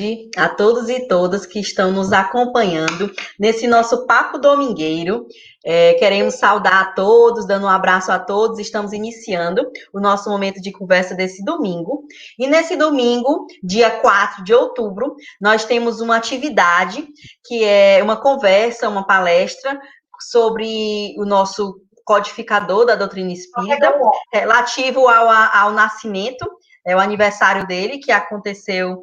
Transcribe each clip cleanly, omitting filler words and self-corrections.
tarde a todos e todas que estão nos acompanhando nesse nosso Papo Domingueiro. Queremos saudar a todos, dando um abraço a todos. Estamos iniciando o nosso momento de conversa desse domingo. E nesse domingo, dia 4 de outubro, nós temos uma atividade que é uma conversa, uma palestra sobre o nosso codificador da doutrina espírita, relativo ao nascimento. É o aniversário dele, que aconteceu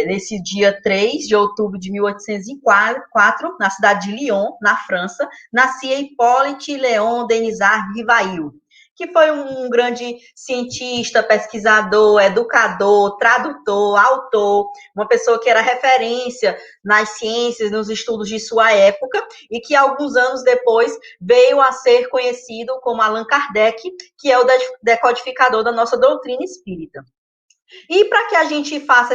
nesse dia 3 de outubro de 1804, na cidade de Lyon, na França. Nascia Hippolyte Léon Denisard Rivail, que foi um grande cientista, pesquisador, educador, tradutor, autor, uma pessoa que era referência nas ciências, nos estudos de sua época, e que alguns anos depois veio a ser conhecido como Allan Kardec, que é o decodificador da nossa doutrina espírita. E para que a gente faça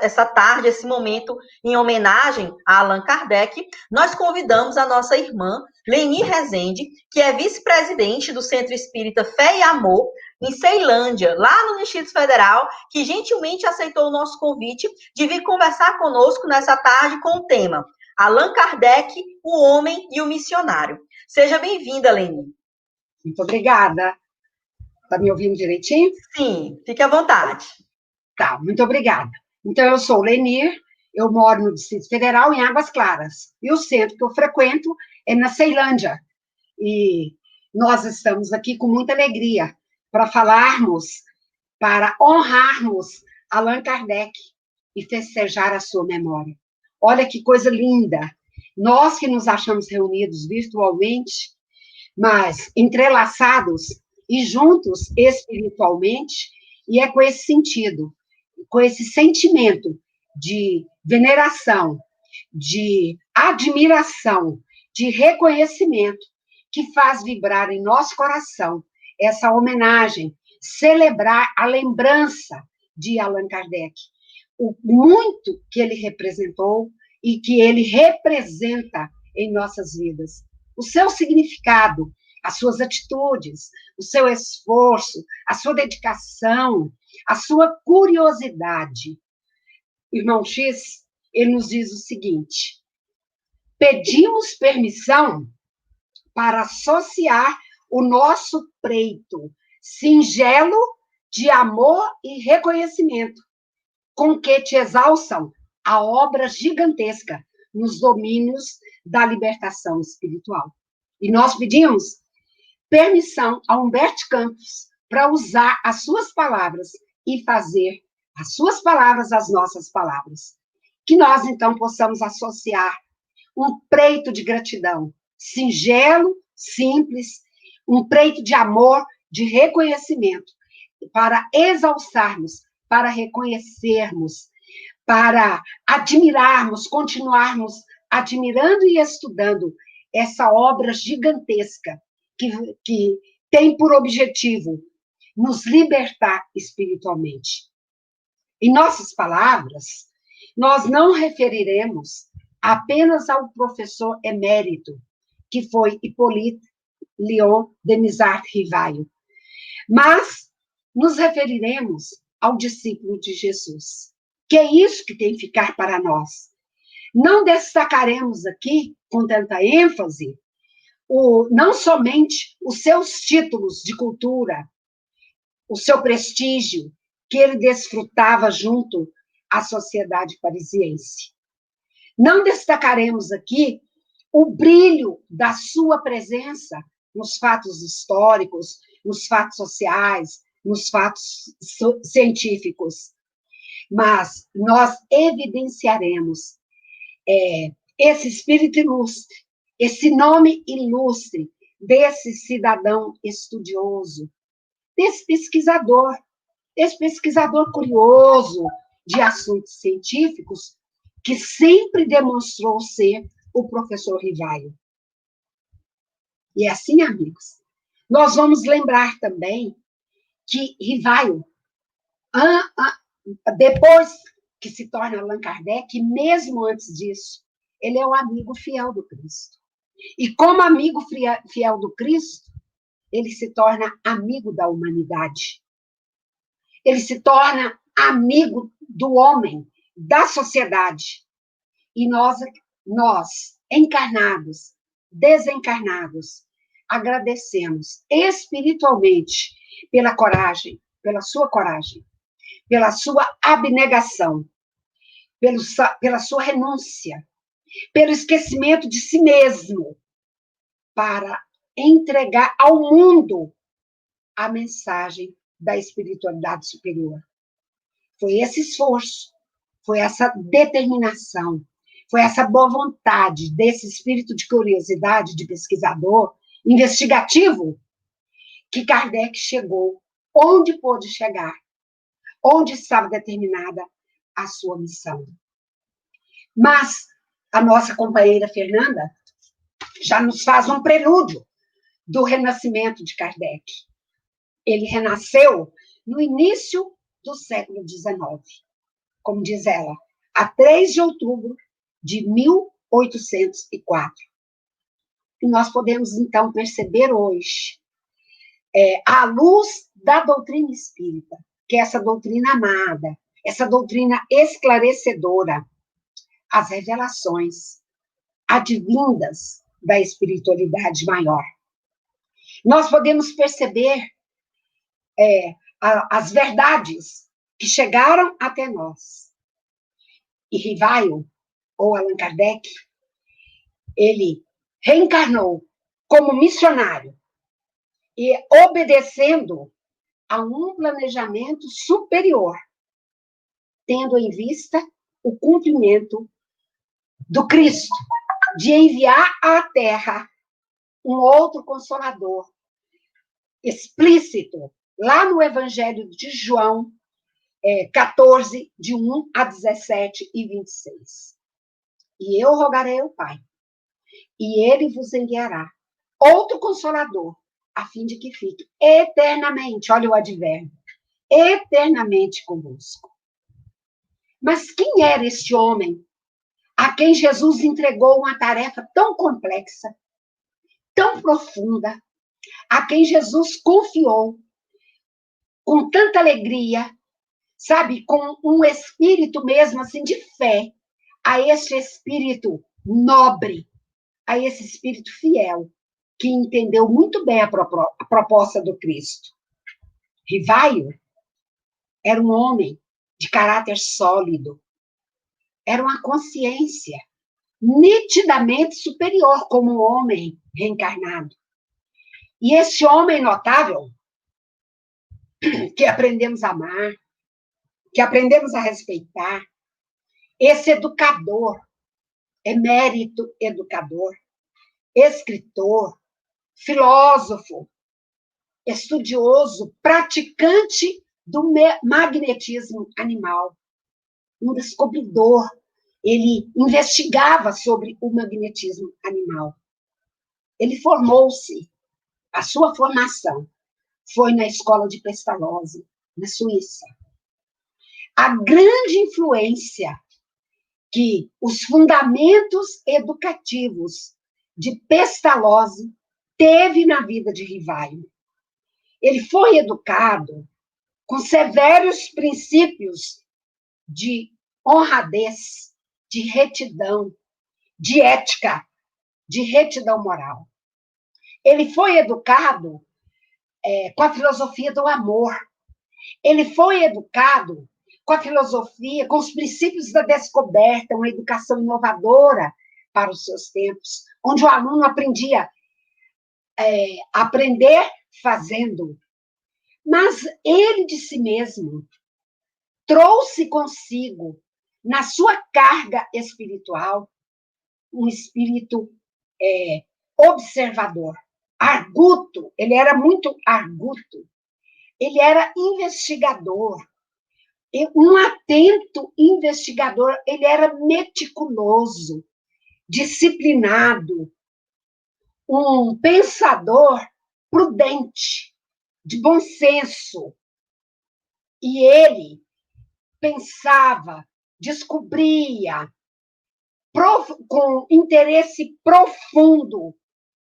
essa tarde, esse momento em homenagem a Allan Kardec, nós convidamos a nossa irmã Leni Rezende, que é vice-presidente do Centro Espírita Fé e Amor, em Ceilândia, lá no Distrito Federal, que gentilmente aceitou o nosso convite de vir conversar conosco nessa tarde com o tema Allan Kardec, o Homem e o Missionário. Seja bem-vinda, Leni. Muito obrigada. Está me ouvindo direitinho? Sim, fique à vontade. Tá, muito obrigada. Então, eu sou Lenir, eu moro no Distrito Federal, em Águas Claras. E o centro que eu frequento é na Ceilândia. E nós estamos aqui com muita alegria para falarmos, para honrarmos Allan Kardec e festejar a sua memória. Olha que coisa linda! Nós que nos achamos reunidos virtualmente, mas entrelaçados e juntos espiritualmente, e é com esse sentido, com esse sentimento de veneração, de admiração, de reconhecimento, que faz vibrar em nosso coração essa homenagem, celebrar a lembrança de Allan Kardec, o muito que ele representou e que ele representa em nossas vidas. O seu significado, as suas atitudes, o seu esforço, a sua dedicação, a sua curiosidade. Irmão X, ele nos diz o seguinte: pedimos permissão para associar o nosso preito singelo de amor e reconhecimento, com que te exalçam a obra gigantesca nos domínios da libertação espiritual. E nós pedimos permissão a Humberto Campos para usar as suas palavras e fazer as suas palavras as nossas palavras. Que nós, então, possamos associar um preito de gratidão, singelo, simples, um preito de amor, de reconhecimento, para exalçarmos, para reconhecermos, para admirarmos, continuarmos admirando e estudando essa obra gigantesca que tem por objetivo nos libertar espiritualmente. Em nossas palavras, nós não referiremos apenas ao professor emérito, que foi Hippolyte Léon Denisard Rivail, mas nos referiremos ao discípulo de Jesus, que é isso que tem que ficar para nós. Não destacaremos aqui, com tanta ênfase, não somente os seus títulos de cultura, o seu prestígio, que ele desfrutava junto à sociedade parisiense. Não destacaremos aqui o brilho da sua presença nos fatos históricos, nos fatos sociais, nos fatos científicos, mas nós evidenciaremos esse espírito ilustre, esse nome ilustre desse cidadão estudioso, desse pesquisador curioso de assuntos científicos, que sempre demonstrou ser o professor Rivail. E assim, amigos, nós vamos lembrar também que Rivail, depois que se torna Allan Kardec, mesmo antes disso, ele é um amigo fiel do Cristo. E como amigo fiel do Cristo, ele se torna amigo da humanidade. Ele se torna amigo do homem, da sociedade. E nós encarnados, desencarnados, agradecemos espiritualmente pela coragem, pela sua abnegação, pela sua renúncia, pelo esquecimento de si mesmo, para entregar ao mundo a mensagem da espiritualidade superior. Foi esse esforço, foi essa determinação, foi essa boa vontade desse espírito de curiosidade, de pesquisador, investigativo, que Kardec chegou onde pôde chegar, onde estava determinada a sua missão. Mas a nossa companheira Fernanda já nos faz um prelúdio do renascimento de Kardec. Ele renasceu no início do século XIX, como diz ela, a 3 de outubro de 1804. E nós podemos, então, perceber hoje, à luz da doutrina espírita, que é essa doutrina amada, essa doutrina esclarecedora, as revelações advindas da espiritualidade maior. Nós podemos perceber as verdades que chegaram até nós. E Rivaio, ou Allan Kardec, ele reencarnou como missionário e obedecendo a um planejamento superior, tendo em vista o cumprimento do Cristo, de enviar à Terra um outro Consolador, explícito, lá no Evangelho de João 14, de 1 a 17 e 26. E eu rogarei ao Pai, e ele vos enviará outro Consolador, a fim de que fique eternamente, olha o advérbio, eternamente convosco. Mas quem era este homem a quem Jesus entregou uma tarefa tão complexa, tão profunda, a quem Jesus confiou com tanta alegria, sabe, com um espírito mesmo assim de fé, a esse espírito nobre, a esse espírito fiel, que entendeu muito bem a proposta do Cristo. Rivaio era um homem de caráter sólido, era uma consciência nitidamente superior como um homem reencarnado. E esse homem notável, que aprendemos a amar, que aprendemos a respeitar, esse educador, emérito educador, escritor, filósofo, estudioso, praticante do magnetismo animal, um descobridor. Ele investigava sobre o magnetismo animal. Ele formou-se, a sua formação foi na escola de Pestalozzi, na Suíça. A grande influência que os fundamentos educativos de Pestalozzi teve na vida de Rivaio. Ele foi educado com severos princípios de honradez, de retidão, de ética, de retidão moral. Ele foi educado com a filosofia do amor. Ele foi educado com a filosofia, com os princípios da descoberta, uma educação inovadora para os seus tempos, onde o aluno aprendia a aprender fazendo. Mas ele de si mesmo trouxe consigo, na sua carga espiritual, um espírito observador, arguto. Ele era muito arguto. Ele era investigador, um atento investigador. Ele era meticuloso, disciplinado, um pensador prudente, de bom senso. E ele pensava, descobria, com interesse profundo,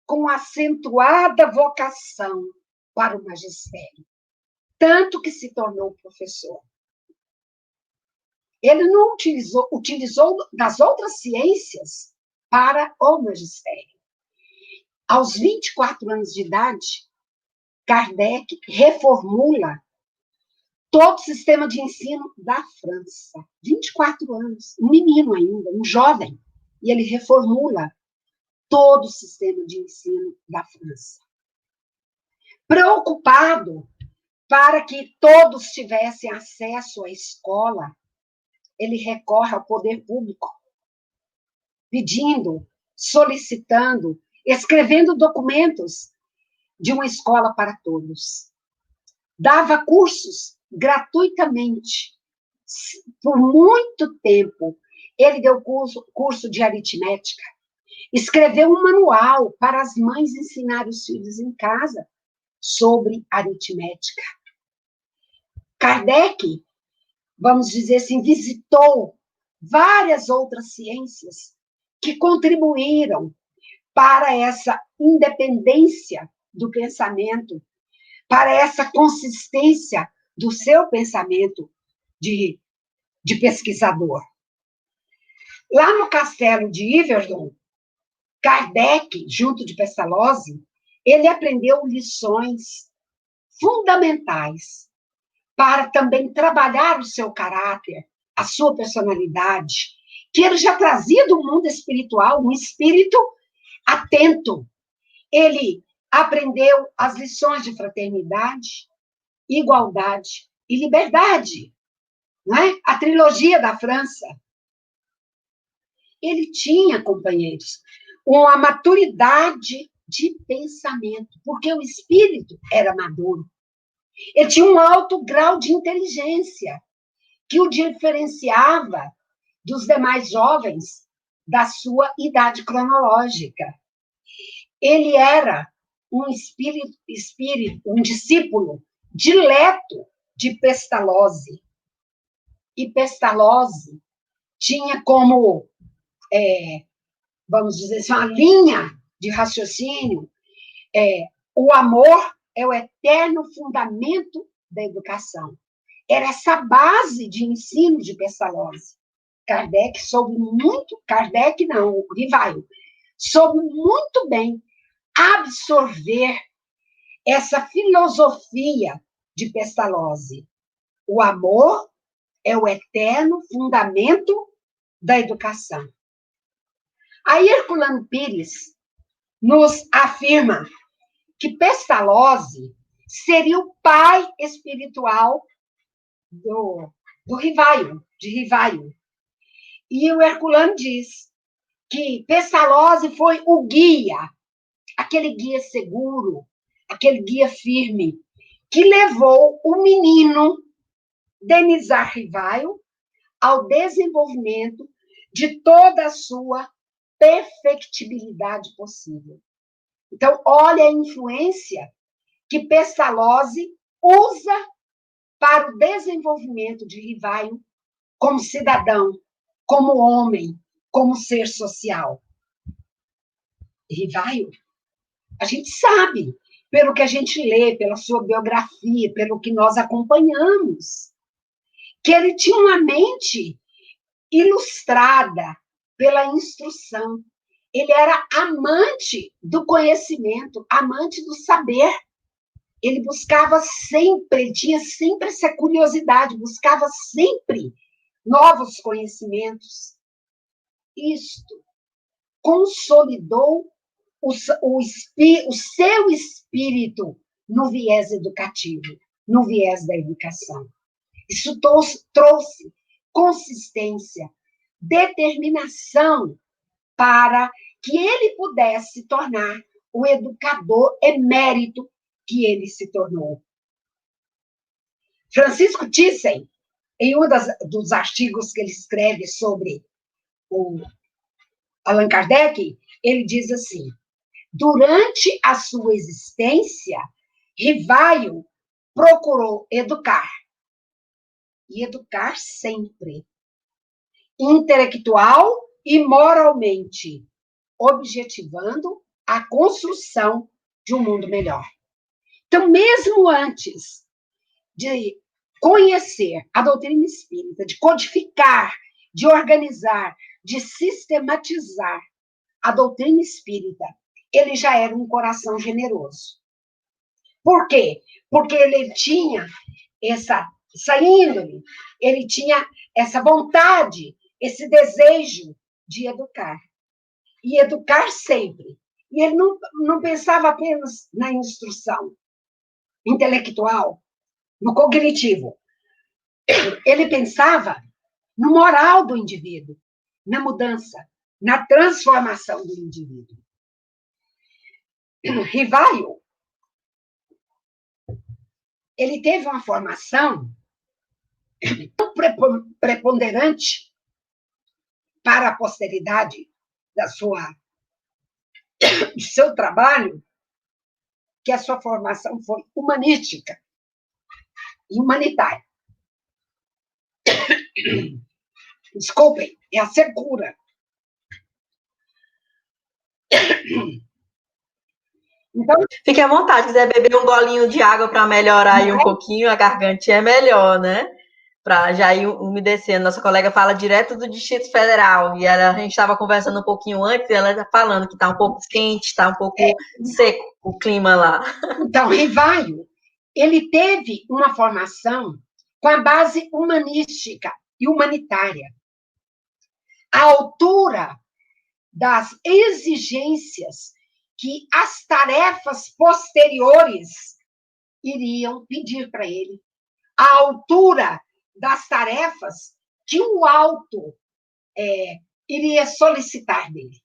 com acentuada vocação para o magistério. Tanto que se tornou professor. Ele não utilizou das outras ciências para o magistério. Aos 24 anos de idade, Kardec reformula todo o sistema de ensino da França. 24 anos, um menino ainda, um jovem, e ele reformula todo o sistema de ensino da França. Preocupado para que todos tivessem acesso à escola, ele recorre ao poder público, pedindo, solicitando, escrevendo documentos de uma escola para todos. Dava cursos gratuitamente. Por muito tempo, ele deu curso de aritmética, escreveu um manual para as mães ensinarem os filhos em casa sobre aritmética. Kardec, vamos dizer assim, visitou várias outras ciências que contribuíram para essa independência do pensamento, para essa consistência do seu pensamento de pesquisador. Lá no castelo de Yverdon, Kardec, junto de Pestalozzi, ele aprendeu lições fundamentais para também trabalhar o seu caráter, a sua personalidade, que ele já trazia do mundo espiritual, um espírito atento. Ele aprendeu as lições de fraternidade, igualdade e liberdade, não é? A trilogia da França. Ele tinha, companheiros, uma maturidade de pensamento, porque o espírito era maduro. Ele tinha um alto grau de inteligência, que o diferenciava dos demais jovens da sua idade cronológica. Ele era um um discípulo dileto de Pestalozzi. E Pestalozzi tinha como, vamos dizer assim, uma linha de raciocínio, o amor é o eterno fundamento da educação. Era essa base de ensino de Pestalozzi. Kardec Rivaio, soube muito bem absorver essa filosofia de Pestalozzi. O amor é o eterno fundamento da educação. Aí Herculano Pires nos afirma que Pestalozzi seria o pai espiritual de Rivaio. E o Herculano diz que Pestalozzi foi o guia, aquele guia seguro, aquele guia firme, que levou o menino Denizar Rivaio ao desenvolvimento de toda a sua perfectibilidade possível. Então, olha a influência que Pestalozzi usa para o desenvolvimento de Rivaio como cidadão, como homem, como ser social. Rivaio, a gente sabe, pelo que a gente lê, pela sua biografia, pelo que nós acompanhamos, que ele tinha uma mente ilustrada pela instrução. Ele era amante do conhecimento, amante do saber. Ele buscava sempre, ele tinha sempre essa curiosidade, buscava sempre novos conhecimentos. Isto consolidou o seu espírito no viés educativo, no viés da educação. Isso trouxe consistência, determinação para que ele pudesse se tornar o educador emérito que ele se tornou. Francisco Thyssen, em um dos artigos que ele escreve sobre o Allan Kardec, ele diz assim: durante a sua existência, Rivaio procurou educar, e educar sempre, intelectual e moralmente, objetivando a construção de um mundo melhor. Então, mesmo antes de conhecer a doutrina espírita, de codificar, de organizar, de sistematizar a doutrina espírita, ele já era um coração generoso. Por quê? Porque ele tinha essa índole, ele tinha essa vontade, esse desejo de educar. E educar sempre. E ele não pensava apenas na instrução intelectual, no cognitivo. Ele pensava no moral do indivíduo, na mudança, na transformação do indivíduo. Rivaio, ele teve uma formação tão preponderante para a posteridade do seu trabalho, que a sua formação foi humanística e humanitária. Desculpem, é a secura. Então, fique à vontade, se quiser beber um golinho de água para melhorar aí um pouquinho, a gargantinha é melhor, né? Para já ir umedecendo. Nossa colega fala direto do Distrito Federal, e a gente estava conversando um pouquinho antes, e ela está falando que está um pouco quente, está um pouco seco o clima lá. Então, Rivaio, ele teve uma formação com a base humanística e humanitária, à altura das exigências que as tarefas posteriores iriam pedir para ele, à altura das tarefas que o alto iria solicitar dele.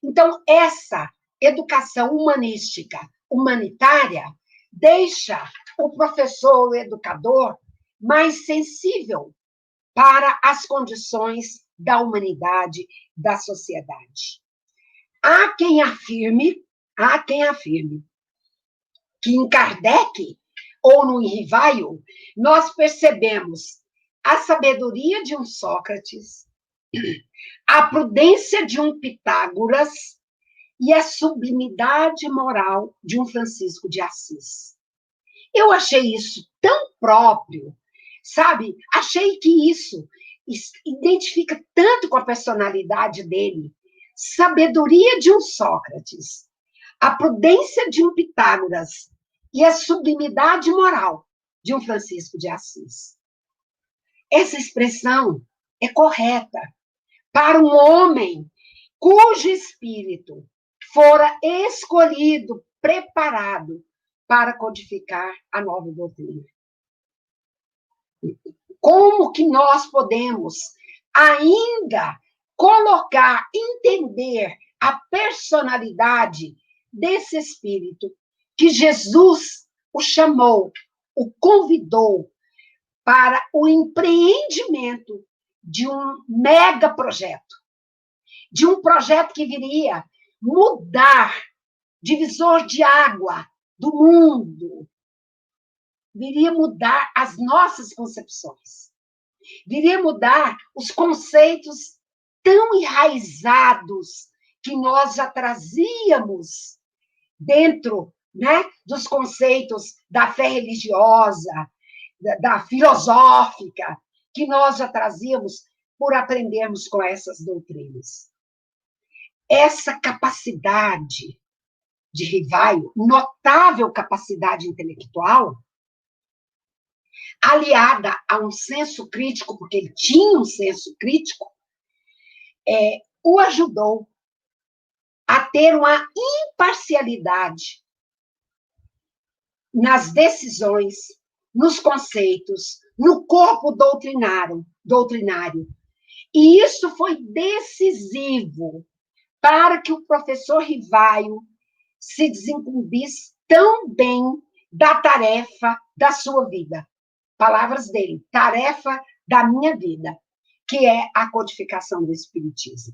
Então, essa educação humanística, humanitária, deixa o professor, o educador, mais sensível para as condições da humanidade, da sociedade. Há quem afirme que em Kardec ou no Rivaio nós percebemos a sabedoria de um Sócrates, a prudência de um Pitágoras e a sublimidade moral de um Francisco de Assis. Eu achei isso tão próprio, sabe? Achei que isso identifica tanto com a personalidade dele. Sabedoria de um Sócrates, a prudência de um Pitágoras e a sublimidade moral de um Francisco de Assis. Essa expressão é correta para um homem cujo espírito fora escolhido, preparado para codificar a nova doutrina. Como que nós podemos ainda colocar, entender a personalidade desse espírito que Jesus o chamou, o convidou para o empreendimento de um mega projeto, de um projeto que viria mudar divisor de água do mundo, viria mudar as nossas concepções, viria mudar os conceitos tão enraizados que nós já trazíamos dentro, né, dos conceitos da fé religiosa, da filosófica, que nós já trazíamos por aprendermos com essas doutrinas. Essa capacidade de Rivaio, notável capacidade intelectual, aliada a um senso crítico, porque ele tinha um senso crítico, o ajudou a ter uma imparcialidade nas decisões, nos conceitos, no corpo doutrinário. E isso foi decisivo para que o professor Rivaio se desincumbisse tão bem da tarefa da sua vida. Palavras dele, tarefa da minha vida, que é a codificação do Espiritismo.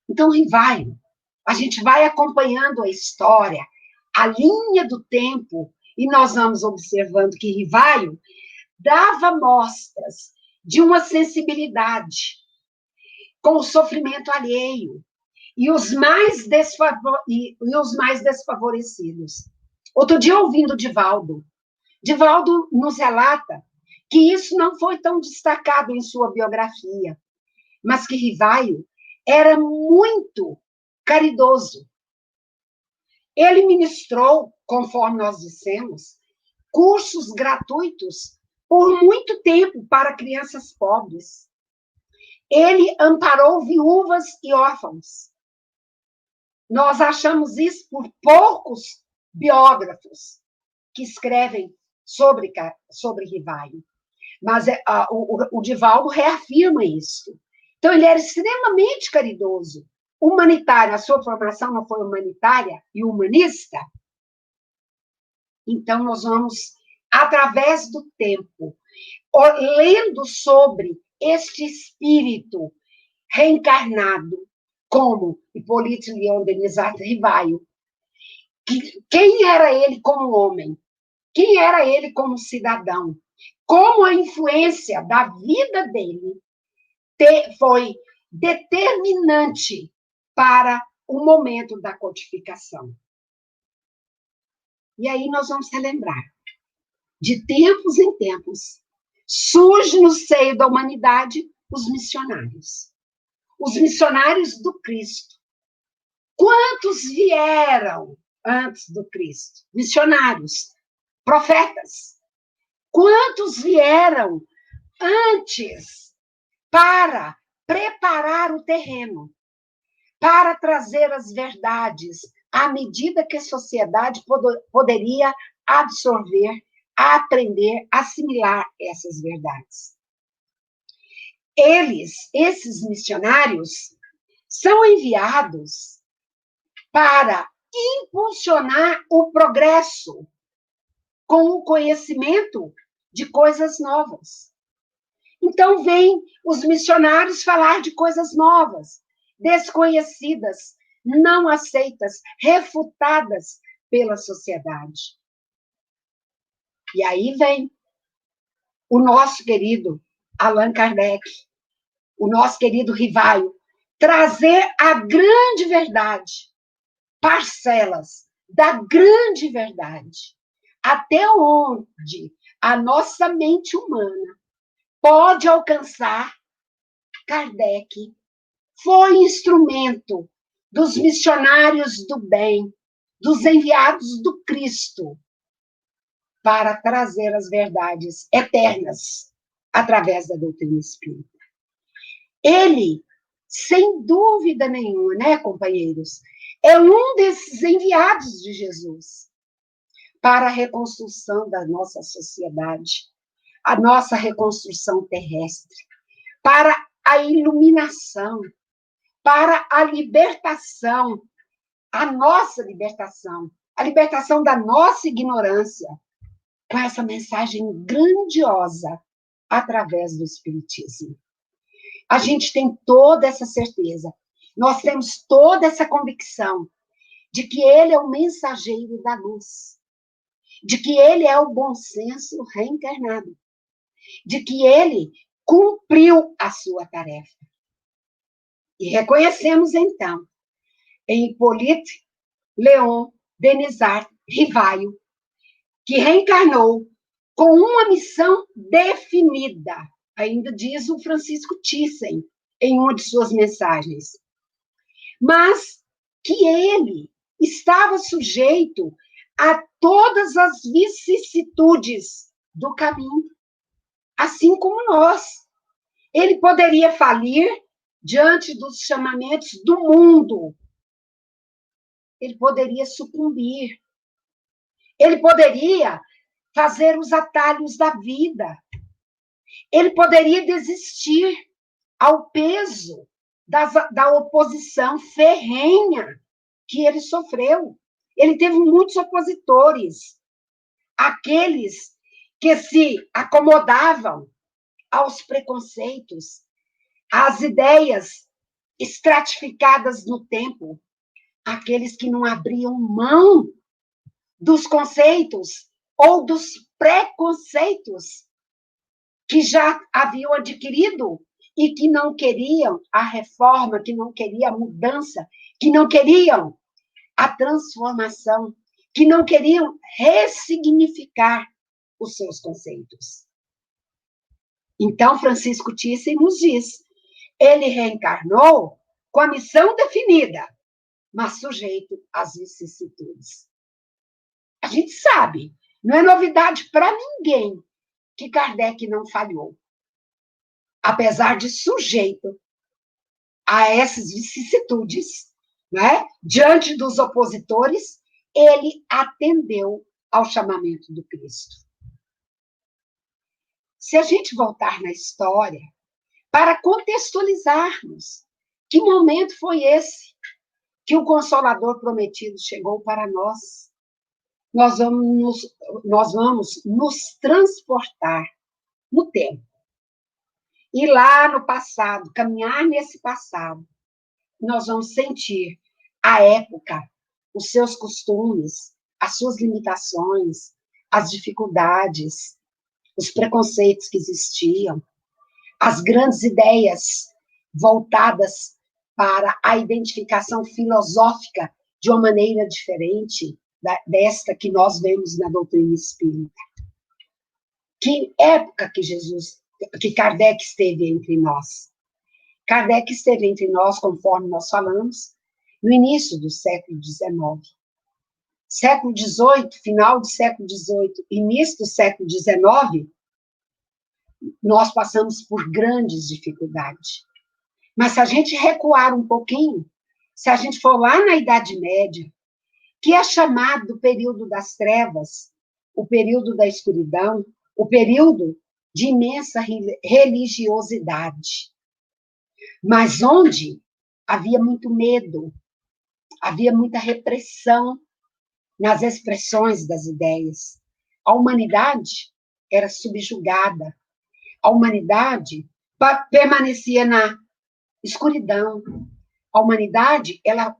Então, Rivaio, a gente vai acompanhando a história, a linha do tempo, e nós vamos observando que Rivaio dava mostras de uma sensibilidade com o sofrimento alheio e os mais desfavorecidos. Outro dia, ouvindo o Divaldo Divaldo nos relata que isso não foi tão destacado em sua biografia, mas que Rivaio era muito caridoso. Ele ministrou, conforme nós dissemos, cursos gratuitos por muito tempo para crianças pobres. Ele amparou viúvas e órfãos. Nós achamos isso por poucos biógrafos que escrevem sobre Rivaio. Mas o Divaldo reafirma isso. Então, ele era extremamente caridoso, humanitário. A sua formação não foi humanitária e humanista? Então, nós vamos, através do tempo, lendo sobre este espírito reencarnado, como Hippolyte Léon Denisard Rivaio. Quem era ele como homem? Quem era ele como cidadão? Como a influência da vida dele foi determinante para o momento da codificação. E aí nós vamos relembrar. De tempos em tempos, surge no seio da humanidade os missionários. Os missionários do Cristo. Quantos vieram antes do Cristo? Missionários, profetas. Quantos vieram antes para preparar o terreno, para trazer as verdades à medida que a sociedade poderia absorver, aprender, assimilar essas verdades. Esses missionários, são enviados para impulsionar o progresso com o conhecimento de coisas novas. Então, vêm os missionários falar de coisas novas, desconhecidas, não aceitas, refutadas pela sociedade. E aí vem o nosso querido Allan Kardec, o nosso querido Rivaio, trazer a grande verdade, parcelas da grande verdade, até onde a nossa mente humana pode alcançar. Kardec foi instrumento dos missionários do bem, dos enviados do Cristo, para trazer as verdades eternas através da doutrina espírita. Ele, sem dúvida nenhuma, né, companheiros, é um desses enviados de Jesus para a reconstrução da nossa sociedade, a nossa reconstrução terrestre, para a iluminação, para a libertação, a nossa libertação, a libertação da nossa ignorância, com essa mensagem grandiosa através do Espiritismo. A gente tem toda essa certeza, nós temos toda essa convicção de que ele é o mensageiro da luz, de que ele é o bom senso reencarnado, de que ele cumpriu a sua tarefa. E reconhecemos, então, em Hippolyte Léon Denisard Rivaio, que reencarnou com uma missão definida, ainda diz o Francisco Thyssen, em uma de suas mensagens, mas que ele estava sujeito a todas as vicissitudes do caminho, assim como nós. Ele poderia falir diante dos chamamentos do mundo. Ele poderia sucumbir. Ele poderia fazer os atalhos da vida. Ele poderia desistir ao peso da oposição ferrenha que ele sofreu. Ele teve muitos opositores, aqueles que se acomodavam aos preconceitos, às ideias estratificadas no tempo, aqueles que não abriam mão dos conceitos ou dos preconceitos que já haviam adquirido e que não queriam a reforma, que não queriam a mudança, que não queriam a transformação, que não queriam ressignificar os seus conceitos. Então, Francisco Thyssen nos diz, ele reencarnou com a missão definida, mas sujeito às vicissitudes. A gente sabe, não é novidade para ninguém que Kardec não falhou. Apesar de sujeito a essas vicissitudes, né? Diante dos opositores, ele atendeu ao chamamento do Cristo. Se a gente voltar na história, para contextualizarmos que momento foi esse que o Consolador prometido chegou para nós, nós vamos nos transportar no tempo. E lá no passado, caminhar nesse passado, nós vamos sentir a época, os seus costumes, as suas limitações, as dificuldades, os preconceitos que existiam, as grandes ideias voltadas para a identificação filosófica de uma maneira diferente desta que nós vemos na doutrina espírita. Que época que Kardec esteve entre nós? Kardec esteve entre nós, conforme nós falamos, no início do século XIX. Século XVIII, final do século XVIII, início do século XIX, nós passamos por grandes dificuldades. Mas se a gente recuar um pouquinho, se a gente for lá na Idade Média, que é chamado período das trevas, o período da escuridão, o período de imensa religiosidade, mas onde havia muito medo, havia muita repressão nas expressões das ideias. A humanidade era subjugada, a humanidade permanecia na escuridão, a humanidade ela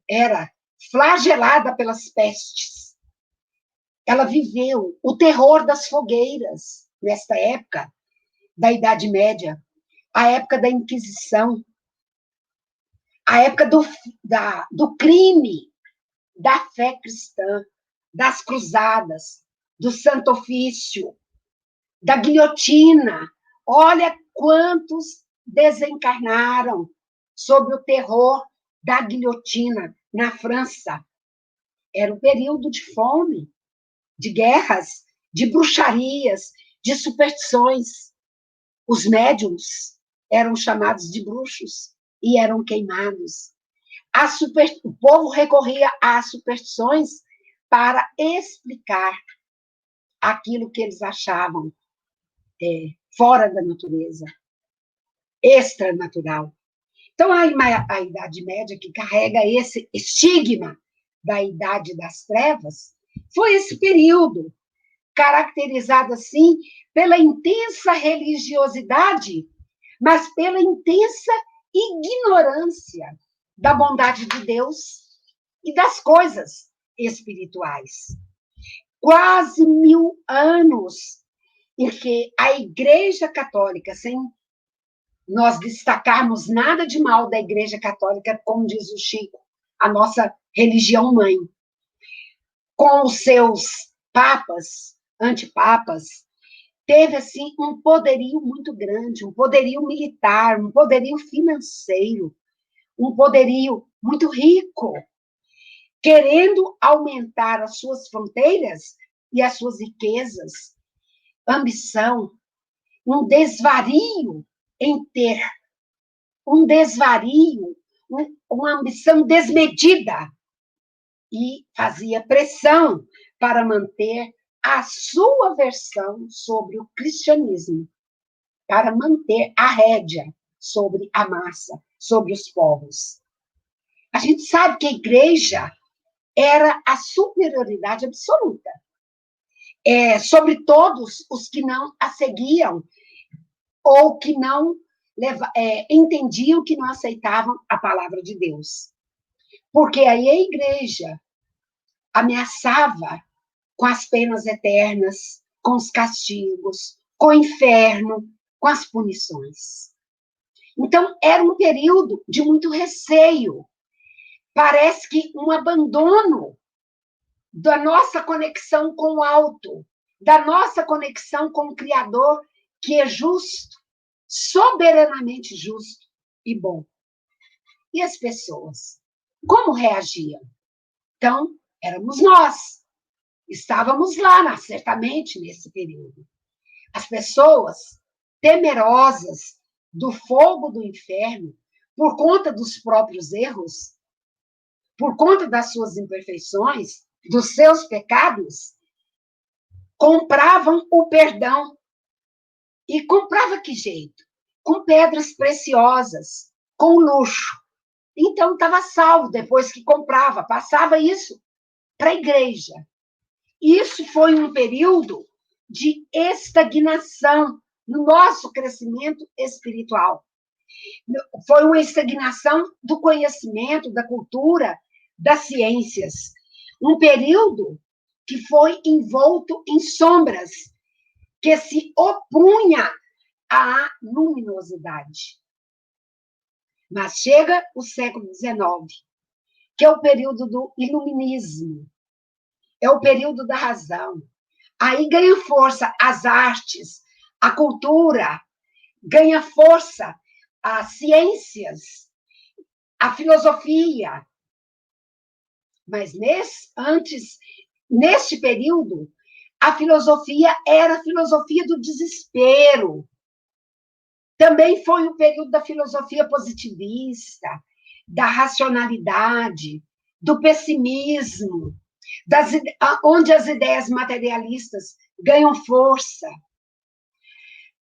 era flagelada pelas pestes. Ela viveu o terror das fogueiras nesta época da Idade Média, a época da Inquisição, a época do crime, da fé cristã, das cruzadas, do Santo Ofício, da guilhotina. Olha quantos desencarnaram sob o terror da guilhotina na França. Era um período de fome, de guerras, de bruxarias, de superstições. Os médiums eram chamados de bruxos e eram queimados. O povo recorria às superstições para explicar aquilo que eles achavam fora da natureza, extranatural. Então, a Idade Média, que carrega esse estigma da Idade das Trevas, foi esse período caracterizado, assim, pela intensa religiosidade, mas pela intensa ignorância da bondade de Deus e das coisas espirituais. Quase 1000 anos em que a Igreja Católica, sem nós destacarmos nada de mal da Igreja Católica, como diz o Chico, a nossa religião mãe, com os seus papas, antipapas, teve, assim, um poderio muito grande, um poderio militar, um poderio financeiro, um poderio muito rico, querendo aumentar as suas fronteiras e as suas riquezas, ambição, um desvario em ter, um desvario, uma ambição desmedida, e fazia pressão para manter a sua versão sobre o cristianismo, para manter a rédea sobre a massa, sobre os povos. A gente sabe que a igreja era a superioridade absoluta sobre todos os que não a seguiam ou que não entendiam, que não aceitavam a palavra de Deus. Porque aí a igreja ameaçava com as penas eternas, com os castigos, com o inferno, com as punições. Então, era um período de muito receio. Parece que um abandono da nossa conexão com o alto, da nossa conexão com o Criador, que é justo, soberanamente justo e bom. E as pessoas, como reagiam? Então, éramos nós, estávamos lá, certamente, nesse período. As pessoas temerosas do fogo do inferno, por conta dos próprios erros, por conta das suas imperfeições, dos seus pecados, compravam o perdão. E comprava que jeito? Com pedras preciosas, com luxo. Então, estava salvo depois que comprava, passava isso para a igreja. Isso foi um período de estagnação no nosso crescimento espiritual. Foi uma estagnação do conhecimento, da cultura, das ciências. Um período que foi envolto em sombras, que se opunha à luminosidade. Mas chega o século XIX, que é o período do iluminismo, é o período da razão. Aí ganha força as artes, a cultura, ganha força as ciências, a filosofia. Mas neste período, a filosofia era a filosofia do desespero. Também foi o período da filosofia positivista, da racionalidade, do pessimismo, onde as ideias materialistas ganham força.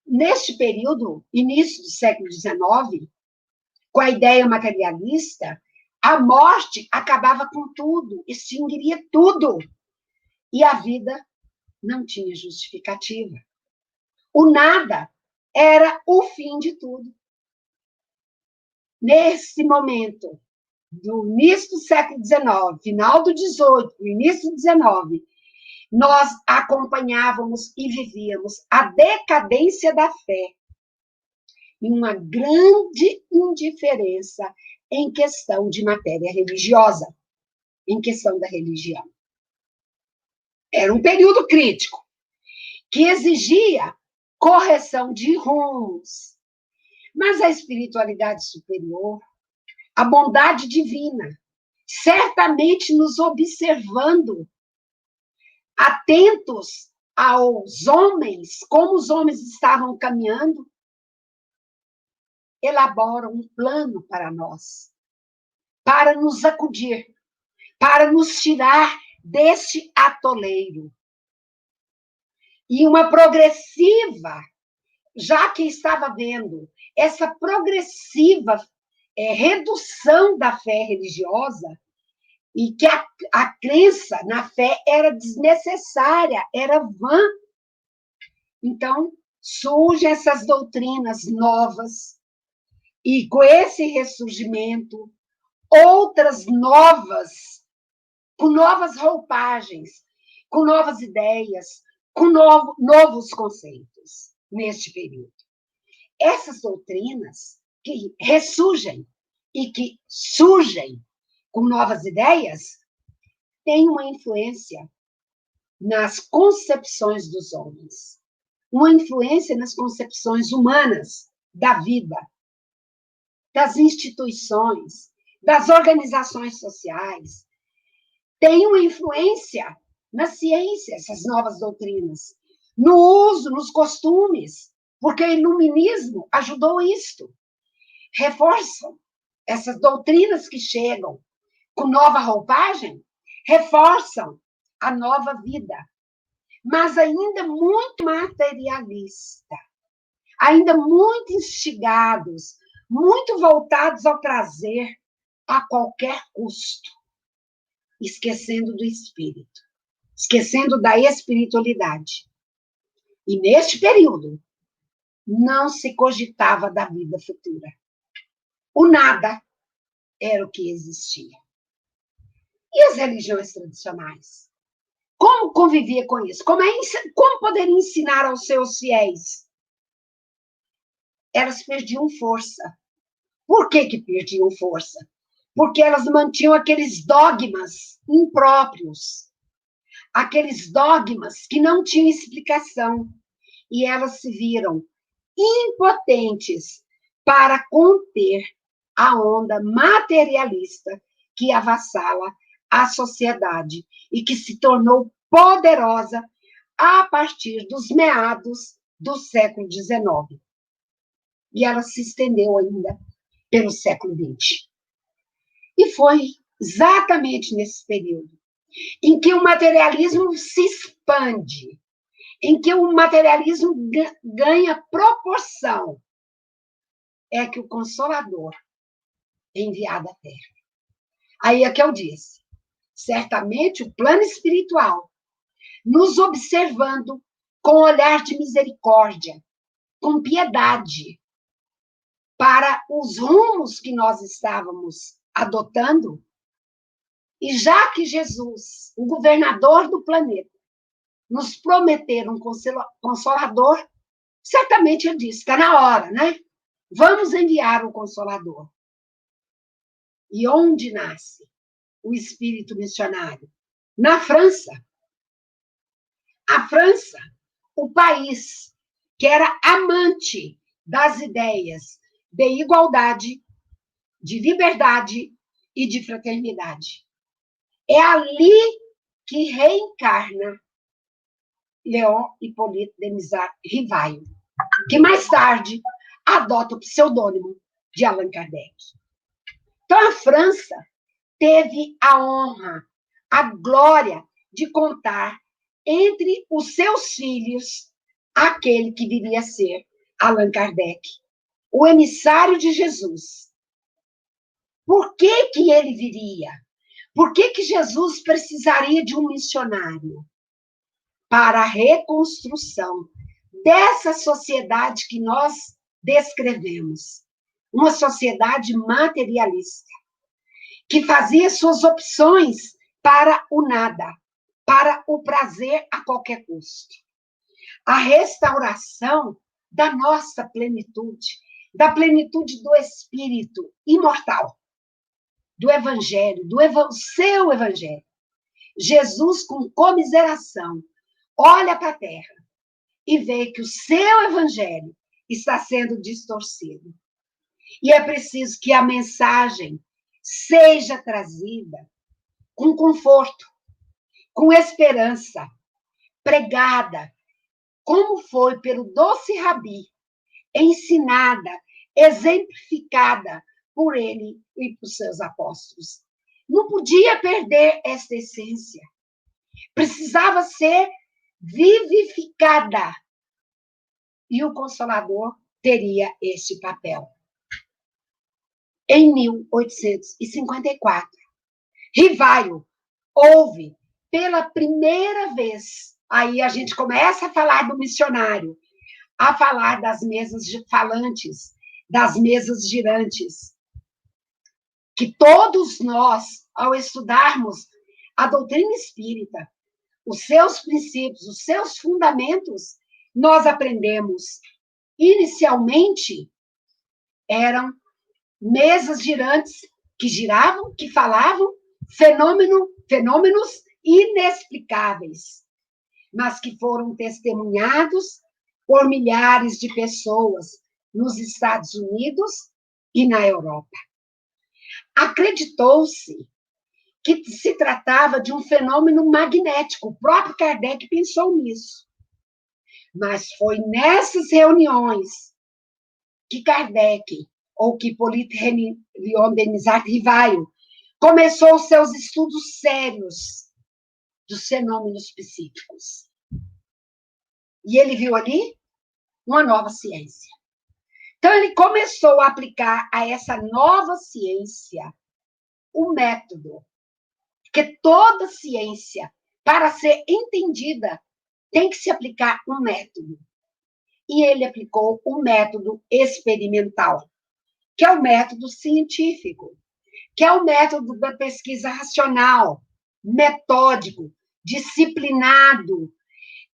Neste período, início do século XIX, com a ideia materialista, a morte acabava com tudo, extinguiria tudo. E a vida não tinha justificativa. O nada era o fim de tudo. Nesse momento, do início do século XIX, final do XVIII, início do XIX, nós acompanhávamos e vivíamos a decadência da fé e uma grande indiferença em questão de matéria religiosa, em questão da religião. Era um período crítico, que exigia correção de rumos. Mas a espiritualidade superior, a bondade divina, certamente nos observando, atentos aos homens, como os homens estavam caminhando, elabora um plano para nós, para nos acudir, para nos tirar deste atoleiro. E uma progressiva, já que estava vendo essa progressiva redução da fé religiosa, e que a crença na fé era desnecessária, era vã. Então, surgem essas doutrinas novas, e com esse ressurgimento, outras novas, com novas roupagens, com novas ideias, com novos conceitos, neste período. Essas doutrinas que ressurgem e que surgem com novas ideias, têm uma influência nas concepções dos homens, uma influência nas concepções humanas da vida, das instituições, das organizações sociais, tem uma influência na ciência, essas novas doutrinas, no uso, nos costumes, porque o iluminismo ajudou isto. Reforçam essas doutrinas que chegam com nova roupagem, reforçam a nova vida, mas ainda muito materialista, ainda muito instigados, muito voltados ao prazer a qualquer custo, esquecendo do espírito, esquecendo da espiritualidade. E neste período, não se cogitava da vida futura. O nada era o que existia. E as religiões tradicionais? Como convivia com isso? Como poderia ensinar aos seus fiéis? Elas perdiam força. Por que perdiam força? Porque elas mantinham aqueles dogmas impróprios, aqueles dogmas que não tinham explicação, e elas se viram impotentes para conter a onda materialista que avassala a sociedade e que se tornou poderosa a partir dos meados do século XIX. E ela se estendeu ainda pelo século XX. E foi exatamente nesse período em que o materialismo se expande, em que o materialismo ganha proporção, é que o Consolador é enviado à Terra. Aí é que eu disse, certamente o plano espiritual, nos observando com olhar de misericórdia, com piedade, para os rumos que nós estávamos adotando, e já que Jesus, o governador do planeta, nos prometer um consolador, certamente ele disse, está na hora, né? Vamos enviar o Consolador. E onde nasce o espírito missionário? Na França. A França, o país que era amante das ideias de igualdade, de liberdade e de fraternidade. É ali que reencarna Léon Hippolyte Denis Rivail, que mais tarde adota o pseudônimo de Allan Kardec. Então, a França teve a honra, a glória de contar entre os seus filhos aquele que viria a ser Allan Kardec, o emissário de Jesus. Por que que ele viria? Por que que Jesus precisaria de um missionário? Para a reconstrução dessa sociedade que nós descrevemos. Uma sociedade materialista, que fazia suas opções para o nada, para o prazer a qualquer custo. A restauração da nossa plenitude, da plenitude do espírito imortal, do evangelho, seu evangelho. Jesus, com comiseração, olha para a terra e vê que o seu evangelho está sendo distorcido. E é preciso que a mensagem seja trazida com conforto, com esperança, pregada, como foi pelo doce Rabi, ensinada, exemplificada por ele e por seus apóstolos. Não podia perder esta essência. Precisava ser vivificada. E o Consolador teria este papel. Em 1854, Rivaio houve pela primeira vez, aí a gente começa a falar do missionário, a falar das mesas falantes, das mesas girantes, que todos nós, ao estudarmos a doutrina espírita, os seus princípios, os seus fundamentos, nós aprendemos. Inicialmente, eram mesas girantes que giravam, que falavam, fenômenos inexplicáveis, mas que foram testemunhados por milhares de pessoas nos Estados Unidos e na Europa. Acreditou-se que se tratava de um fenômeno magnético. O próprio Kardec pensou nisso. Mas foi nessas reuniões que Kardec, ou que Hippolyte Léon Denis Rivail, começou os seus estudos sérios dos fenômenos psíquicos. E ele viu ali uma nova ciência. Então, ele começou a aplicar a essa nova ciência o método. Porque toda ciência, para ser entendida, tem que se aplicar um método. E ele aplicou o método experimental, que é o método científico, que é o método da pesquisa racional, metódico, disciplinado,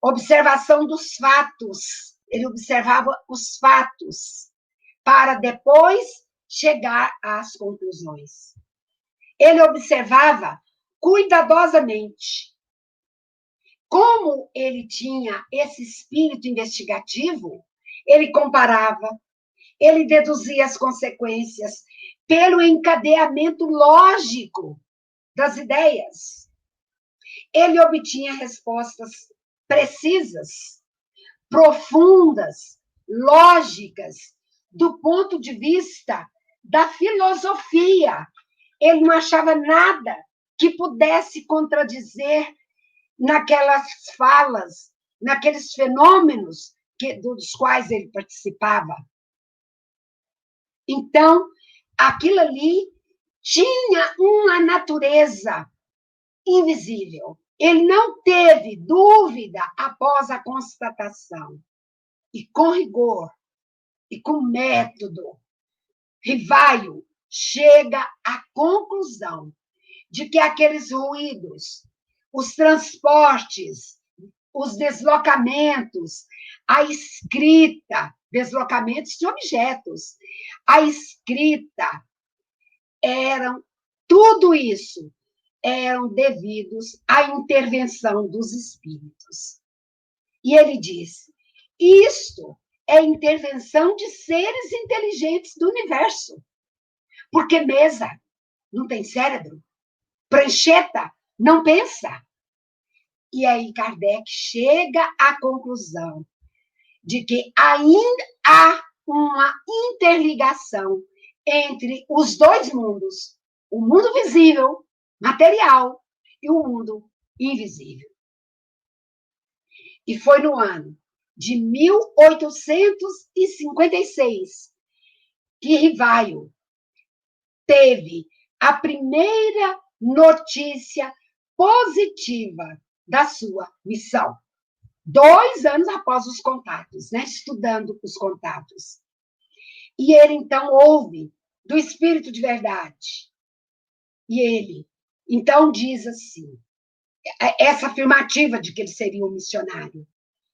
observação dos fatos. Ele observava os fatos para depois chegar às conclusões. Ele observava cuidadosamente como ele tinha esse espírito investigativo, ele comparava, ele deduzia as consequências pelo encadeamento lógico das ideias. Ele obtinha respostas precisas, profundas, lógicas, do ponto de vista da filosofia. Ele não achava nada que pudesse contradizer naquelas falas, naqueles fenômenos dos quais ele participava. Então, aquilo ali tinha uma natureza invisível. Ele não teve dúvida após a constatação. E com rigor, e com método, Rivaio chega à conclusão de que aqueles ruídos, os transportes, os deslocamentos, a escrita, deslocamentos de objetos, a escrita, tudo isso eram devidos à intervenção dos espíritos. E ele disse, isto é intervenção de seres inteligentes do universo. Porque mesa não tem cérebro, prancheta não pensa. E aí Kardec chega à conclusão de que ainda há uma interligação entre os dois mundos, o mundo visível, material, e o mundo invisível. E foi no ano de 1856 que Rivaio teve a primeira notícia positiva da sua missão. 2 anos após os contatos, né? Estudando os contatos. E ele, então, ouve do Espírito de Verdade. E ele, então, diz assim, essa afirmativa de que ele seria um missionário.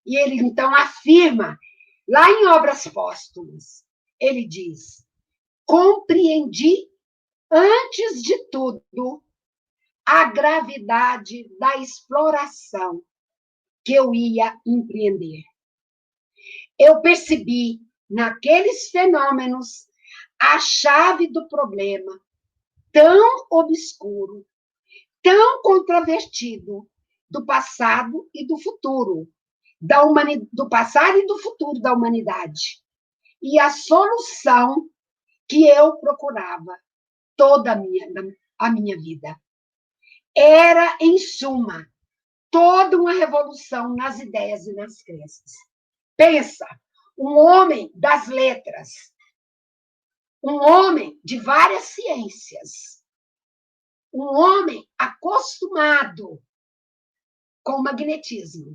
E ele, então, afirma, lá em Obras Póstumas, ele diz, compreendi, antes de tudo, a gravidade da exploração que eu ia empreender. Eu percebi, naqueles fenômenos, a chave do problema, tão obscuro, tão controvertido, do passado e do futuro, do passado e do futuro da humanidade. E a solução que eu procurava toda a minha vida. Era, em suma, toda uma revolução nas ideias e nas crenças. Pensa, um homem das letras, um homem de várias ciências, um homem acostumado com o magnetismo,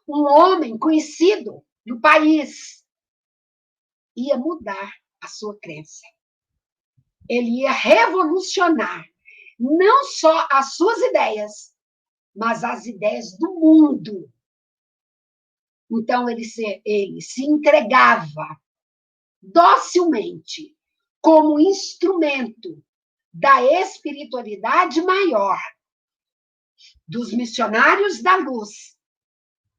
um homem conhecido no país, ia mudar a sua crença. Ele ia revolucionar não só as suas ideias, mas as ideias do mundo. Então, ele se entregava docilmente como instrumento da espiritualidade maior, dos missionários da luz,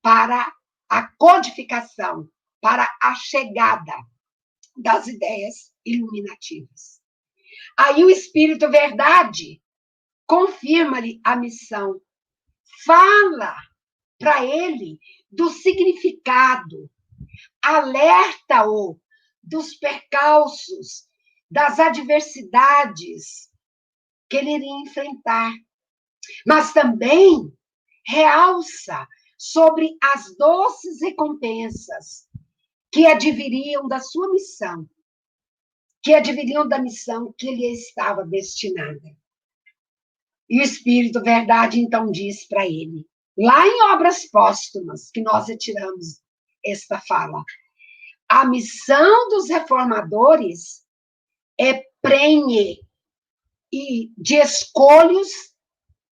para a codificação, para a chegada das ideias iluminativas. Aí o Espírito Verdade confirma-lhe a missão, fala para ele do significado, alerta-o dos percalços, das adversidades que ele iria enfrentar, mas também realça sobre as doces recompensas que adviriam da sua missão, que adviriam da missão que lhe estava destinada. E o Espírito Verdade, então, diz para ele, lá em Obras Póstumas, que nós retiramos esta fala, a missão dos reformadores é prenhe de escolhos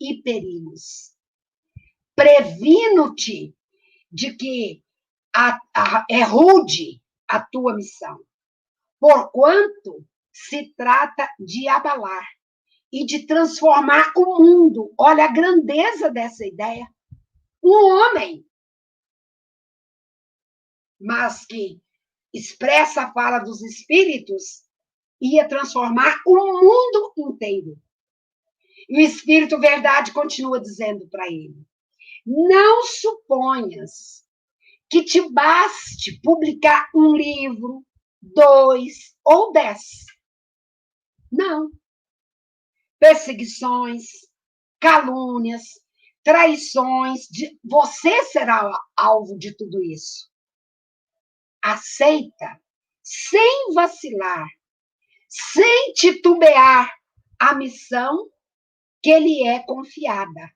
e perigos. Previno-te de que é rude a tua missão, porquanto se trata de abalar e de transformar o mundo. Olha a grandeza dessa ideia. Um homem, mas que expressa a fala dos espíritos, ia transformar o mundo inteiro. E o Espírito Verdade continua dizendo para ele: não suponhas que te baste publicar um livro, 2 ou 10. Não. Perseguições, calúnias, traições, você será alvo de tudo isso. Aceita, sem vacilar, sem titubear, a missão que lhe é confiada.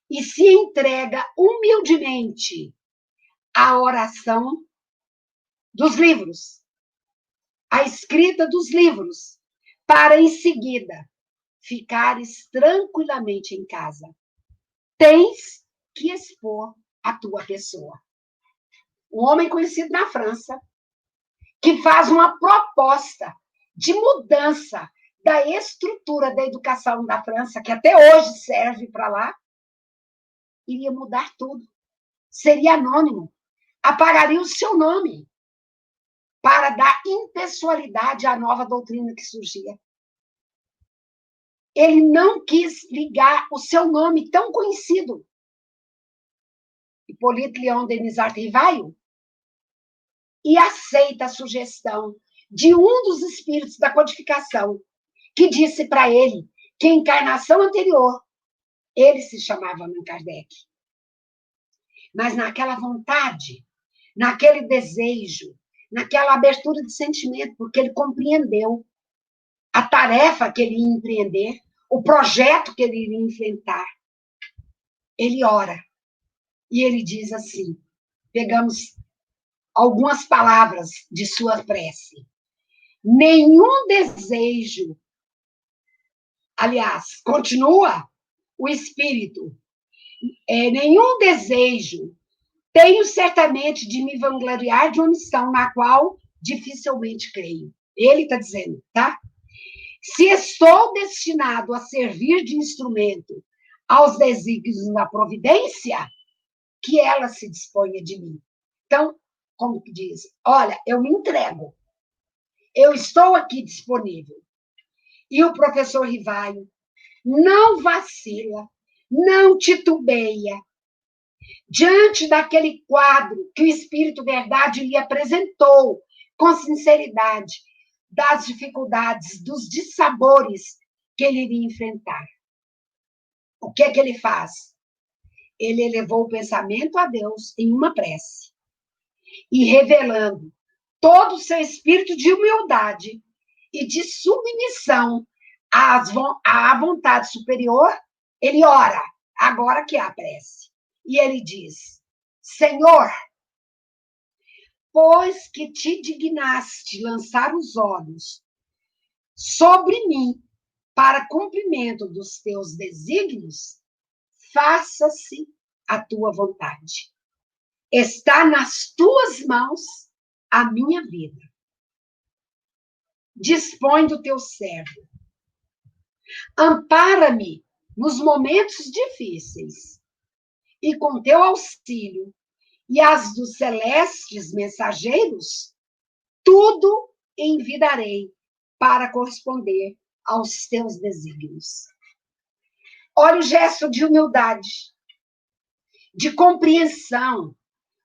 E se entrega humildemente à oração dos livros, à escrita dos livros, para em seguida ficares tranquilamente em casa. Tens que expor a tua pessoa. Um homem conhecido na França, que faz uma proposta de mudança da estrutura da educação da França, que até hoje serve para lá, iria mudar tudo. Seria anônimo. Apagaria o seu nome para dar impessoalidade à nova doutrina que surgia. Ele não quis ligar o seu nome tão conhecido. Hippolyte Léon Denis Rivaio, e aceita a sugestão de um dos espíritos da codificação, que disse para ele que em encarnação anterior ele se chamava Allan Kardec. Mas naquela vontade, naquele desejo, naquela abertura de sentimento, porque ele compreendeu a tarefa que ele ia empreender, o projeto que ele iria enfrentar. Ele ora e ele diz assim, pegamos algumas palavras de sua prece. Nenhum desejo, aliás, continua o espírito, nenhum desejo tenho certamente de me vangloriar de uma missão na qual dificilmente creio. Ele está dizendo, tá? Se estou destinado a servir de instrumento aos desígnios da providência, que ela se disponha de mim. Então, como que diz? Olha, eu me entrego. Eu estou aqui disponível. E o professor Rivaio não vacila, não titubeia. Diante daquele quadro que o Espírito Verdade lhe apresentou com sinceridade, das dificuldades, dos dissabores que ele iria enfrentar. O que é que ele faz? Ele elevou o pensamento a Deus em uma prece e revelando todo o seu espírito de humildade e de submissão à vontade superior, ele ora, agora que é a prece. E ele diz, Senhor, pois que te dignaste lançar os olhos sobre mim para cumprimento dos teus desígnios, faça-se a tua vontade. Está nas tuas mãos a minha vida. Dispõe do teu servo. Ampara-me nos momentos difíceis e com teu auxílio e as dos celestes mensageiros, tudo envidarei para corresponder aos teus desígnios. Olha o gesto de humildade, de compreensão.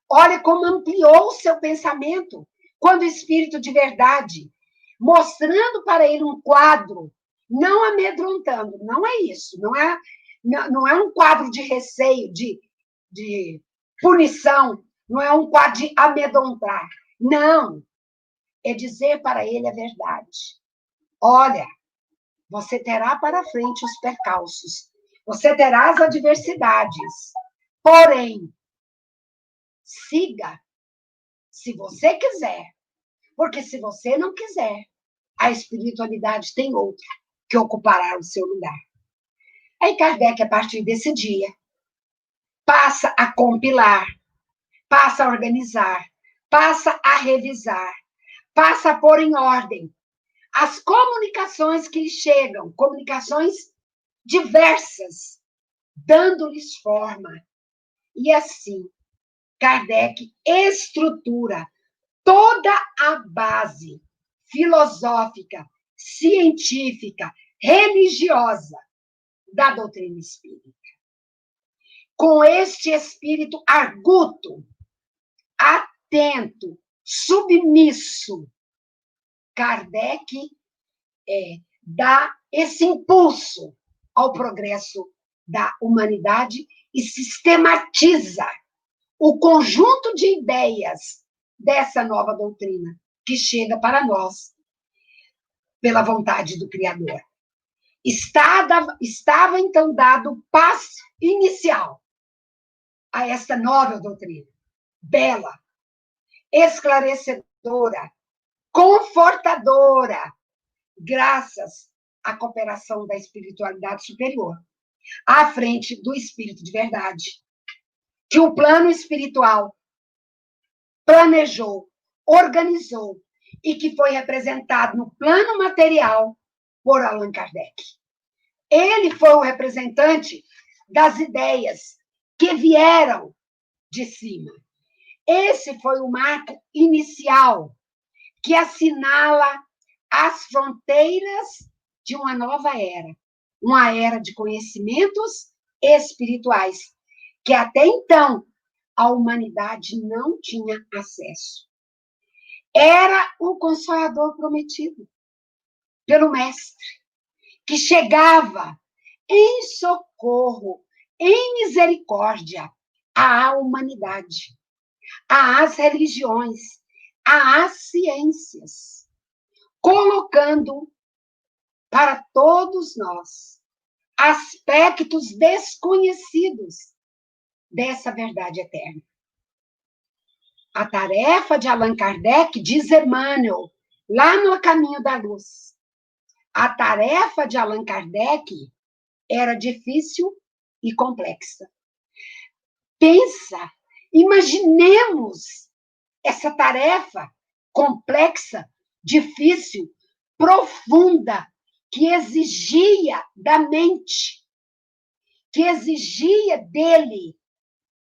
Olha como ampliou o seu pensamento quando o Espírito de Verdade, mostrando para ele um quadro, não amedrontando, não é isso, não é um quadro de receio, de punição, não é um quadro de amedrontar, não, é dizer para ele a verdade. Olha, você terá para frente os percalços, você terá as adversidades, porém, siga, se você quiser, porque se você não quiser, a espiritualidade tem outra que ocupará o seu lugar. Aí Kardec, a partir desse dia, passa a compilar, passa a organizar, passa a revisar, passa a pôr em ordem as comunicações que lhe chegam, comunicações diversas, dando-lhes forma. E assim, Kardec estrutura toda a base filosófica, científica, religiosa da doutrina espírita. Com este espírito arguto, atento, submisso, Kardec dá esse impulso ao progresso da humanidade e sistematiza o conjunto de ideias dessa nova doutrina que chega para nós pela vontade do Criador. Estava então dado o passo inicial a esta nova doutrina, bela, esclarecedora, confortadora, graças à cooperação da espiritualidade superior, à frente do espírito de verdade, que o plano espiritual planejou, organizou e que foi representado no plano material por Allan Kardec. Ele foi o representante das ideias que vieram de cima. Esse foi o marco inicial que assinala as fronteiras de uma nova era, uma era de conhecimentos espirituais, que até então a humanidade não tinha acesso. Era o Consolador prometido pelo Mestre, que chegava em socorro, em misericórdia à humanidade, às religiões, às ciências, colocando para todos nós aspectos desconhecidos dessa verdade eterna. A tarefa de Allan Kardec, diz Emmanuel, lá no A Caminho da Luz, a tarefa de Allan Kardec era difícil e complexa. Pensa, imaginemos essa tarefa complexa, difícil, profunda, que exigia da mente, que exigia dele,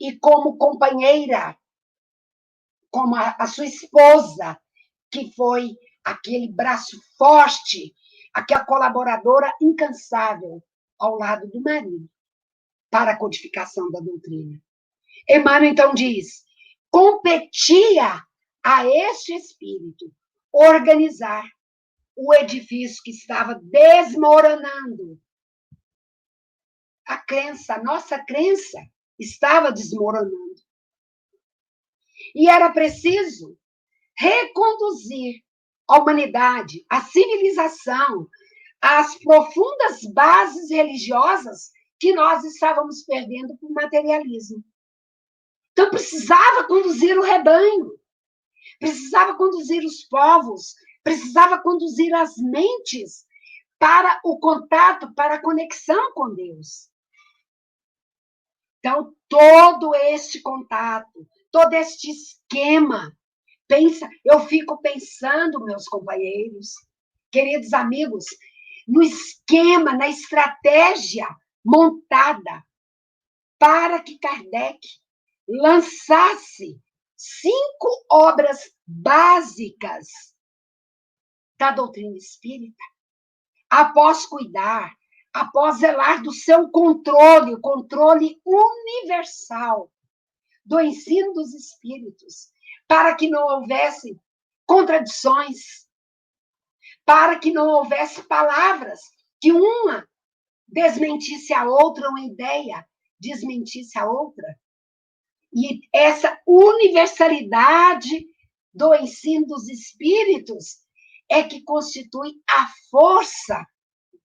e como companheira, como a sua esposa, que foi aquele braço forte, aquela colaboradora incansável ao lado do marido, para a codificação da doutrina. Emmanuel, então, diz, competia a este espírito organizar o edifício que estava desmoronando. A nossa crença, estava desmoronando. E era preciso reconduzir a humanidade, a civilização, às profundas bases religiosas que nós estávamos perdendo por materialismo. Então, precisava conduzir o rebanho, precisava conduzir os povos, precisava conduzir as mentes para o contato, para a conexão com Deus. Então, todo este contato, todo este esquema, eu fico pensando, meus companheiros, queridos amigos, no esquema, na estratégia montada para que Kardec lançasse 5 obras básicas da doutrina espírita, após cuidar, após zelar do seu controle, o controle universal do ensino dos espíritos, para que não houvesse contradições, para que não houvesse palavras que uma desmentisse a outra, uma ideia desmentisse a outra. E essa universalidade do ensino dos espíritos é que constitui a força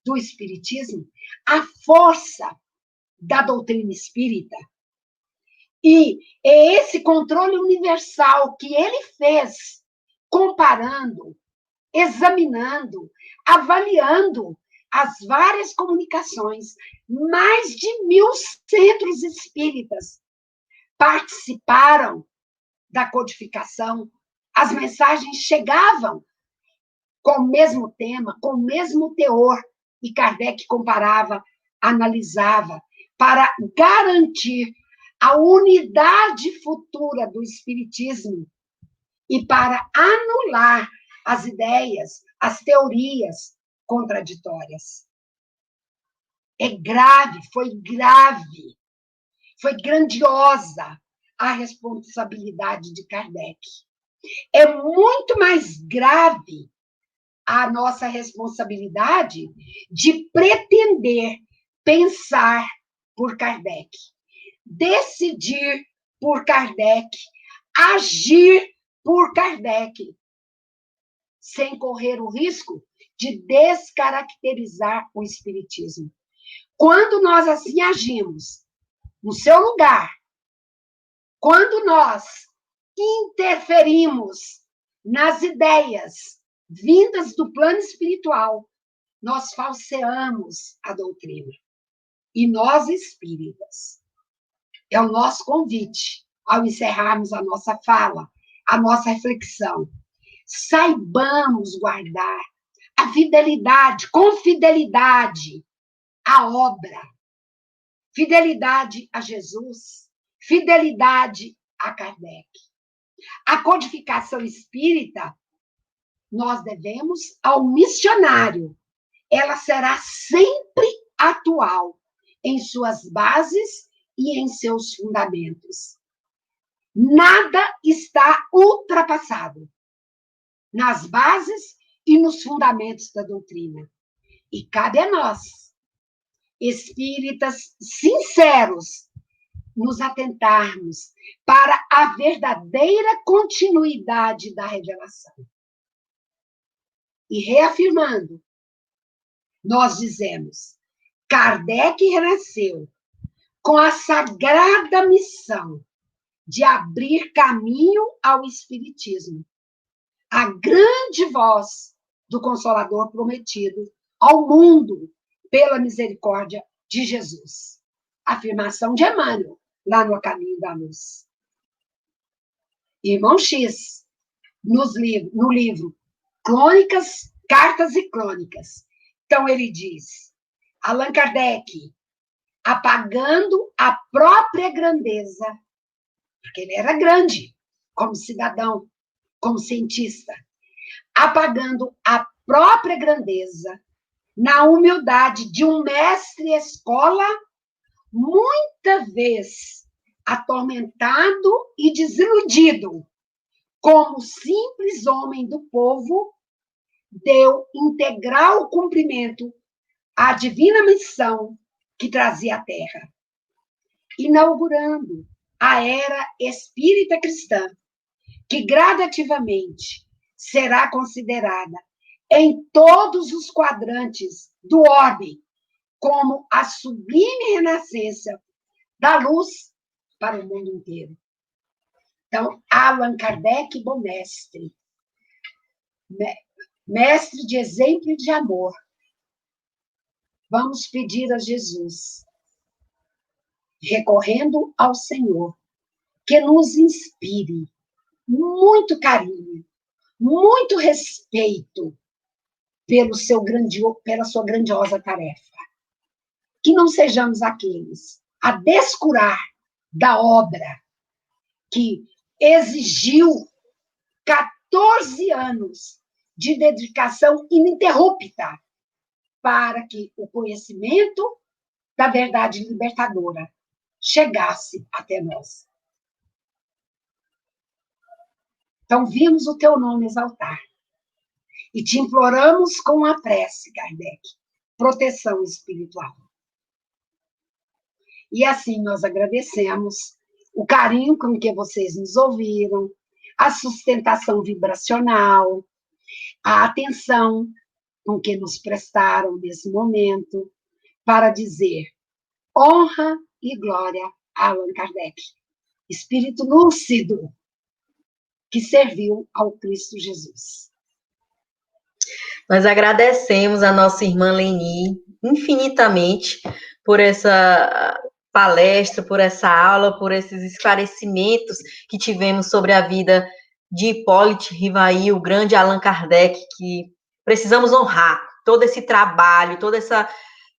do espiritismo, a força da doutrina espírita. E é esse controle universal que ele fez, comparando, examinando, avaliando as várias comunicações, mais de 1000 centros espíritas participaram da codificação, as mensagens chegavam com o mesmo tema, com o mesmo teor, e Kardec comparava, analisava, para garantir a unidade futura do Espiritismo e para anular as ideias, as teorias contraditórias. É grave, foi grandiosa a responsabilidade de Kardec. É muito mais grave a nossa responsabilidade de pretender pensar por Kardec, decidir por Kardec, agir por Kardec, sem correr o risco de descaracterizar o Espiritismo. Quando nós assim agimos, no seu lugar, quando nós interferimos nas ideias vindas do plano espiritual, nós falseamos a doutrina. E nós, espíritas, é o nosso convite, ao encerrarmos a nossa fala, a nossa reflexão. Saibamos guardar a fidelidade, com fidelidade, à obra, fidelidade a Jesus, fidelidade a Kardec. A codificação espírita, nós devemos ao missionário. Ela será sempre atual em suas bases e em seus fundamentos. Nada está ultrapassado nas bases e nos fundamentos da doutrina. E cabe a nós, espíritas sinceros, nos atentarmos para a verdadeira continuidade da revelação. E reafirmando, nós dizemos, Kardec renasceu com a sagrada missão de abrir caminho ao Espiritismo, a grande voz do Consolador prometido ao mundo pela misericórdia de Jesus. Afirmação de Emmanuel, lá no Caminho da Luz. Irmão X, no livro Crônicas, Cartas e Crônicas. Então, ele diz, Allan Kardec, apagando a própria grandeza, porque ele era grande, como cidadão, como cientista, apagando a própria grandeza, na humildade de um mestre-escola, muita vez atormentado e desiludido, como simples homem do povo, deu integral cumprimento à divina missão que trazia à Terra, inaugurando a era espírita cristã, que gradativamente será considerada em todos os quadrantes do orbe como a sublime renascença da luz para o mundo inteiro. Então, Allan Kardec, bom mestre, mestre de exemplo e de amor. Vamos pedir a Jesus, recorrendo ao Senhor, que nos inspire muito carinho, muito respeito pela sua grandiosa tarefa. Que não sejamos aqueles a descurar da obra que exigiu 14 anos de dedicação ininterrupta para que o conhecimento da verdade libertadora chegasse até nós. Então, vimos o teu nome exaltar e te imploramos com a prece, Kardec, proteção espiritual. E assim nós agradecemos o carinho com que vocês nos ouviram, a sustentação vibracional, a atenção com que nos prestaram nesse momento, para dizer honra e glória a Allan Kardec, espírito lúcido que serviu ao Cristo Jesus. Nós agradecemos a nossa irmã Leni infinitamente por essa palestra, por essa aula, por esses esclarecimentos que tivemos sobre a vida de Hipólito Rivail, o grande Allan Kardec, que precisamos honrar todo esse trabalho, toda essa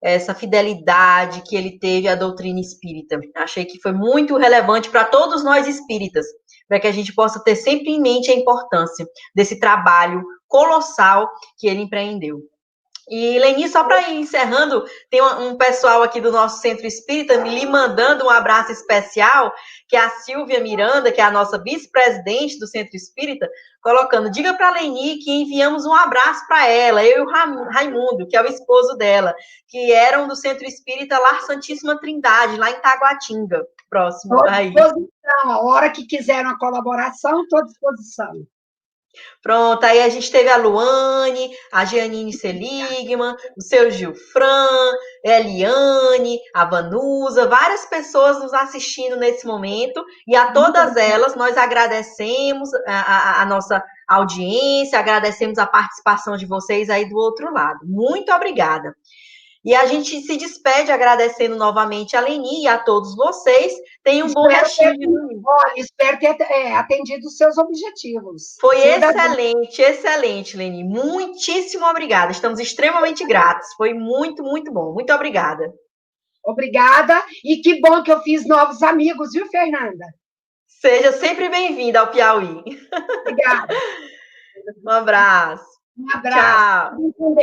essa fidelidade que ele teve à doutrina espírita. Achei que foi muito relevante para todos nós espíritas, para que a gente possa ter sempre em mente a importância desse trabalho colossal que ele empreendeu. E, Leni, só para ir encerrando, tem um pessoal aqui do nosso Centro Espírita lhe mandando um abraço especial, que é a Silvia Miranda, que é a nossa vice-presidente do Centro Espírita, colocando, diga para a Leni que enviamos um abraço para ela, eu e o Raimundo, que é o esposo dela, que eram do Centro Espírita Lar Santíssima Trindade, lá em Taguatinga, próximo aí. Estou à disposição, a hora que quiser uma colaboração, estou à disposição. Pronto, aí a gente teve a Luane, a Gianine Seligman, o seu Gilfran, Eliane, a Vanusa, várias pessoas nos assistindo nesse momento, e a todas elas nós agradecemos a nossa audiência, agradecemos a participação de vocês aí do outro lado. Muito obrigada. E a gente se despede agradecendo novamente a Leni e a todos vocês. Tenham um bom restinho de domingo. Olha, espero ter atendido os seus objetivos. Foi excelente, excelente, Leni. Muitíssimo obrigada. Estamos extremamente gratos. Foi muito, muito bom. Muito obrigada. Obrigada. E que bom que eu fiz novos amigos, viu, Fernanda? Seja sempre bem-vinda ao Piauí. Obrigada. Um abraço. Um abraço. Tchau.